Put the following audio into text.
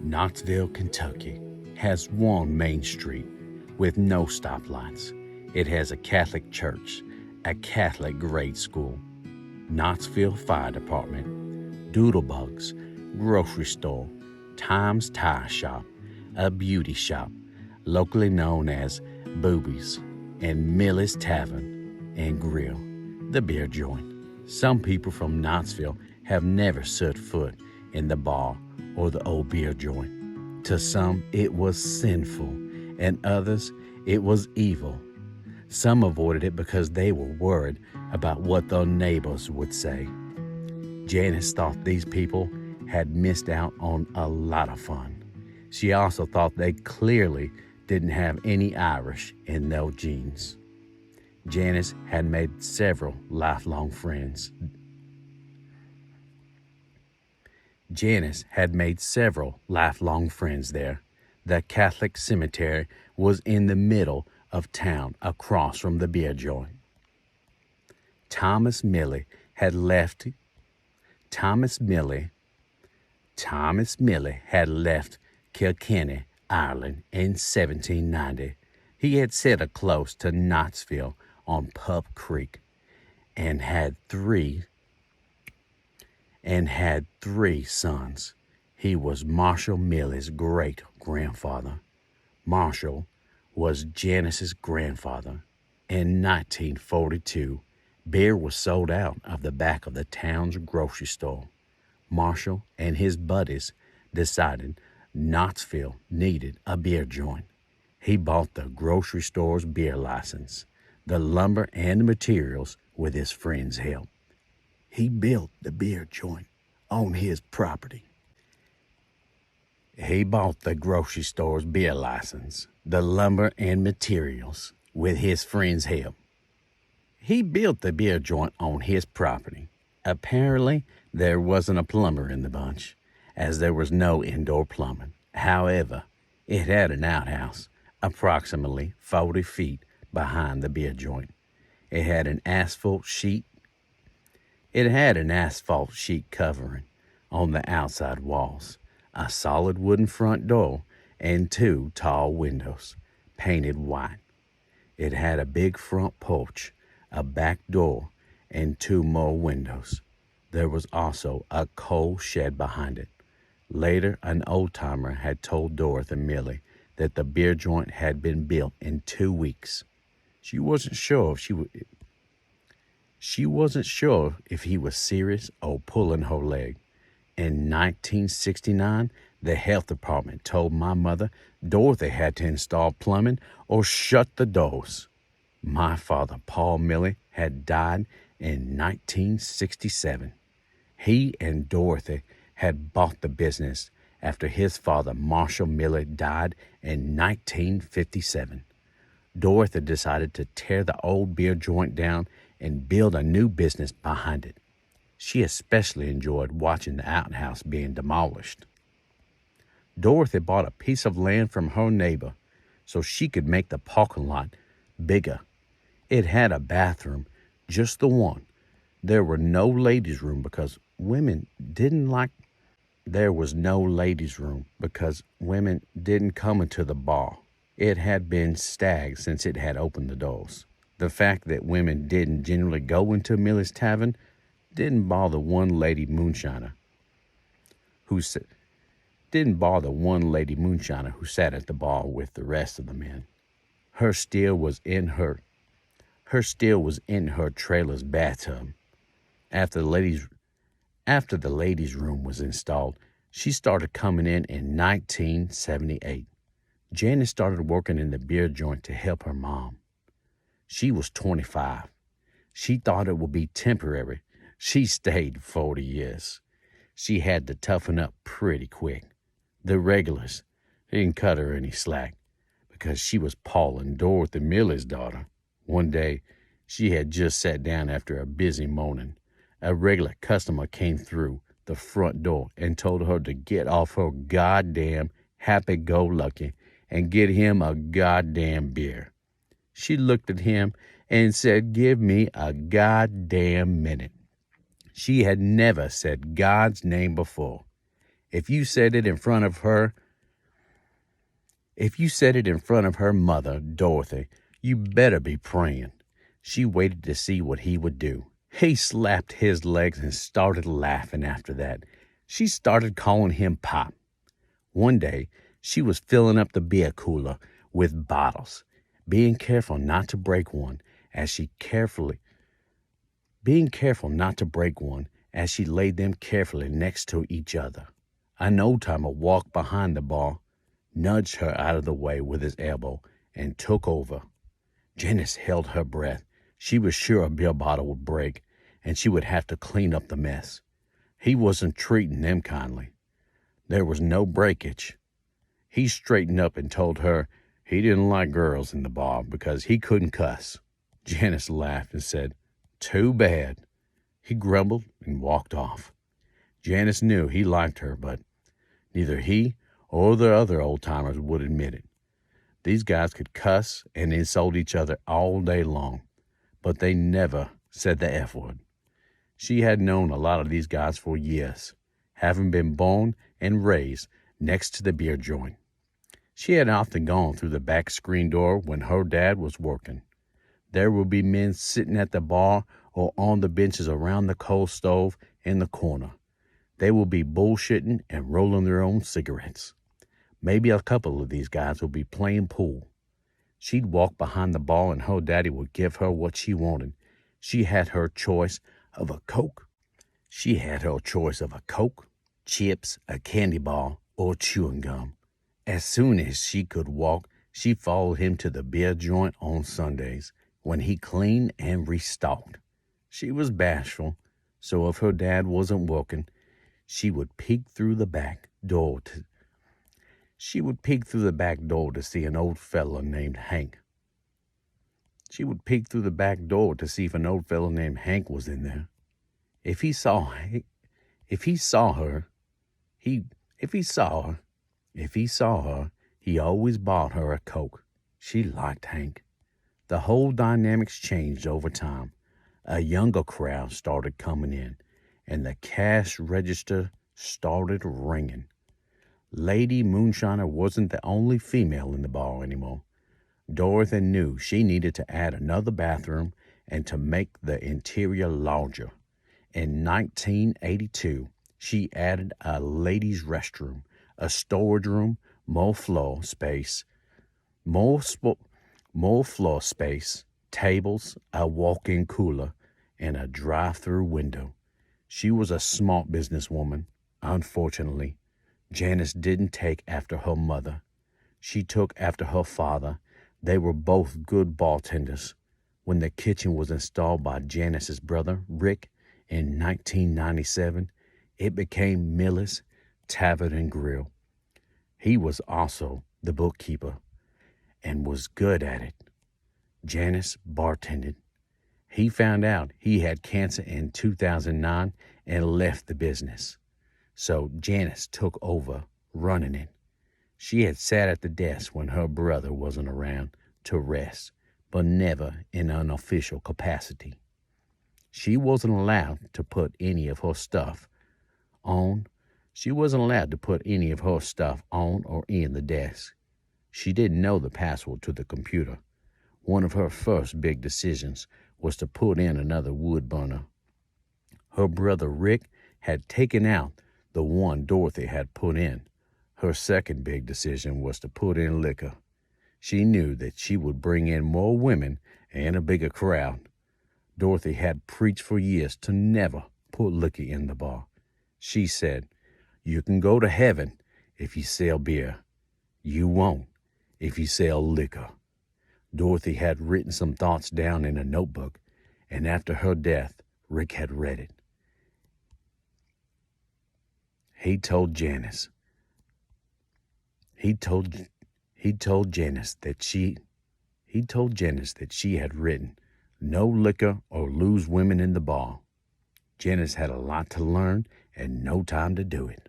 Knoxville, Kentucky has one main street with no stoplights. It has a Catholic church, a Catholic grade school, Knoxville Fire Department, Doodlebugs, grocery store, Time's Tire Shop, a beauty shop, locally known as Boobies, and Millie's Tavern and Grill, the beer joint. Some people from Knoxville have never set foot in the bar or the old beer joint. To some, it was sinful, and others, it was evil. Some avoided it because they were worried about what their neighbors would say. Janice thought these people had missed out on a lot of fun. She also thought they clearly didn't have any Irish in their genes. Janice had made several lifelong friends. there. The Catholic cemetery was in the middle of town across from the beer joint. Thomas Millie had left Kilkenny, Ireland in 1790. He had settled close to Knoxville on Pup Creek and had three sons. He was Marshall Millie's great-grandfather. Marshall was Janice's grandfather. In 1942, beer was sold out of the back of the town's grocery store. Marshall and his buddies decided Knoxville needed a beer joint. He bought the grocery store's beer license, the lumber and the materials with his friend's help. He built the beer joint on his property. He bought the grocery store's beer license, the lumber and materials with his friend's help. He built the beer joint on his property. Apparently, there wasn't a plumber in the bunch, as there was no indoor plumbing. However, it had an outhouse approximately 40 feet behind the beer joint. It had an asphalt sheet covering on the outside walls, a solid wooden front door, and 2 tall windows, painted white. It had a big front porch, a back door, and 2 more windows. There was also a coal shed behind it. Later, an old-timer had told Dorothy Millie that the beer joint had been built in 2 weeks. She wasn't sure if he was serious or pulling her leg. In 1969, the health department told my mother Dorothy had to install plumbing or shut the doors. My father, Paul Millie, had died in 1967. He and Dorothy had bought the business after his father, Marshall Millie, died in 1957. Dorothy decided to tear the old beer joint down and build a new business behind it. She especially enjoyed watching the outhouse being demolished. Dorothy bought a piece of land from her neighbor so she could make the parking lot bigger. It had a bathroom, just the one. There was no ladies' room because women didn't come into the bar. It had been stagged since it had opened the doors. The fact that women didn't generally go into Millie's Tavern didn't bother one lady moonshiner who sat at the bar with the rest of the men. Her still was in her trailer's bathtub. After the ladies' room was installed, she started coming in 1978. Janice started working in the beer joint to help her mom. She was 25. She thought it would be temporary. She stayed 40 years. She had to toughen up pretty quick. The regulars didn't cut her any slack because she was Paul and Dorothy Millie's daughter. One day, she had just sat down after a busy morning. A regular customer came through the front door and told her to get off her goddamn happy-go-lucky and get him a goddamn beer. She looked at him and said, "Give me a goddamn minute." She had never said God's name before. If you said it in front of her, mother, Dorothy, you better be praying. She waited to see what he would do. He slapped his legs and started laughing after that. She started calling him Pop. One day, she was filling up the beer cooler with bottles, being careful not to break one as she laid them carefully next to each other. An old-timer walked behind the bar, nudged her out of the way with his elbow, and took over. Janice held her breath. She was sure a beer bottle would break, and she would have to clean up the mess. He wasn't treating them kindly. There was no breakage. He straightened up and told her he didn't like girls in the bar because he couldn't cuss. Janice laughed and said, "Too bad." He grumbled and walked off. Janice knew he liked her, but neither he or the other old-timers would admit it. These guys could cuss and insult each other all day long, but they never said the F word. She had known a lot of these guys for years, having been born and raised next to the beer joint. She had often gone through the back screen door when her dad was working. There would be men sitting at the bar or on the benches around the coal stove in the corner. They would be bullshitting and rolling their own cigarettes. Maybe a couple of these guys would be playing pool. She'd walk behind the bar and her daddy would give her what she wanted. She had her choice of a Coke. Chips, a candy bar, or chewing gum. As soon as she could walk, she followed him to the beer joint on Sundays when he cleaned and restocked. She was bashful, so if her dad wasn't working, she would peek through the back door to see an old fella named Hank. She would peek through the back door to see if an old fellow named Hank was in there. If he saw her, he always bought her a Coke. She liked Hank. The whole dynamics changed over time. A younger crowd started coming in, and the cash register started ringing. Lady Moonshiner wasn't the only female in the bar anymore. Dorothy knew she needed to add another bathroom and to make the interior larger. In 1982, she added a ladies' restroom, a storage room, more floor space, tables, a walk-in cooler, and a drive-through window. She was a smart businesswoman. Unfortunately, Janice didn't take after her mother. She took after her father. They were both good bartenders. When the kitchen was installed by Janice's brother, Rick, in 1997, it became Miller's Tavern and Grill. He was also the bookkeeper and was good at it. Janice bartended. He found out he had cancer in 2009 and left the business. So Janice took over running it. She had sat at the desk when her brother wasn't around to rest, but never in an official capacity. She wasn't allowed to put any of her stuff on. Or in the desk. She didn't know the password to the computer. One of her first big decisions was to put in another wood burner. Her brother Rick had taken out the one Dorothy had put in. Her second big decision was to put in liquor. She knew that she would bring in more women and a bigger crowd. Dorothy had preached for years to never put liquor in the bar. She said, "You can go to heaven if you sell beer. You won't if you sell liquor." Dorothy had written some thoughts down in a notebook, and after her death, Rick had read it. He told Janice that she had written, "No liquor or lose women in the bar." Janice had a lot to learn and no time to do it.